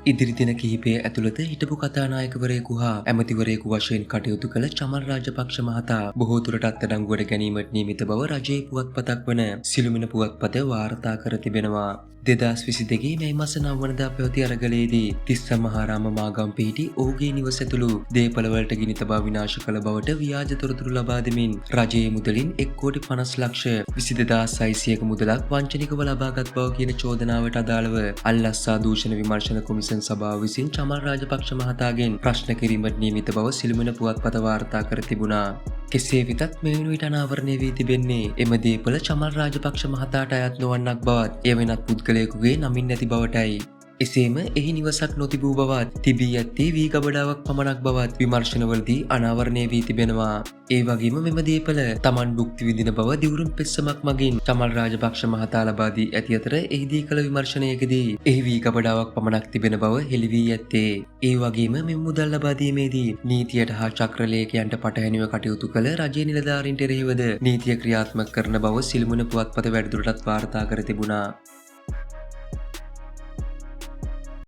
ඉදිරි දින කිහිපය ඇතුළත හිටපු කතානායකවරයෙකු හා ඇමතිවරයෙකු වශයෙන් කටයුතු කළ චමල් රාජපක්ෂ මහතා බොහෝ දුරට අත්අඩංගුවට ගැනීමට නියමිත බව රජයේ පුවත්පතක් වන සිළුමිණ පුවත්පත වාර්තා කර තිබෙනවා. 2022 මැයි මාස 9 වනදා පැවති අරගලයේදී තිස්ස මහාරාම මාගම් පිහිටි ඔහුගේ නිවස ඇතුළු දේපළවලට ගිනි තබා විනාශ කළ බවට ව්‍යාජ තොරතුරු ලබා දෙමින් රජයේ මුදලින් 1,50,22,600ක මුදලක් වංචනිකව ලබාගත් බව කියන චෝදනාවට අදාළව අල්ලස්සා දූෂණ විමර්ශන කොමිසම් සභාව විසින් චමල් රාජපක්ෂ මහතාගෙන් ප්‍රශ්න කිරීමට නියමිත බව සිළුමිණ පුවත්පත වාර්තා කර තිබුණා. කෙසේ වෙතත් මෙවැනි විට අනාවරණය වී තිබෙන්නේ එම දේපළ චමල් රාජපක්ෂ මහතාට අයත් නොවන්නක් බවත් එය වෙනත් පුද්ගලයෙකුගේ නමින් නැති බවටයි. එසේම එහි නිවසක් නොතිබූ බවත් තිබී ඇත්තේ වී ගබඩාවක් පමණක් බවත් විමර්ශනවලදී අනාවරණය වී තිබෙනවා. ඒ වගේම මෙම දේපළ තමන් භුක්ති විඳින බව දිවුරුම් පෙත්සමක් මගින් චමල් රාජපක්ෂ මහතා ලබා දී ඇති අතර එහිදී කළ විමර්ශනයකදී එහි වී ගබඩාවක් පමණක් තිබෙන බව හෙළි වී ඇත්තේ. ඒ වගේම මෙම මුදල් ලබා දීමේදී නීතියට හා චක්‍රලේඛයන්ට පටහැනිව කටයුතු කළ රජයේ නිලධාරීන්ට එරෙහිවද නීතිය ක්‍රියාත්මක කරන බව සිළුමිණ පුවත්පත වැඩිදුරටත් වාර්තා කර තිබුණා.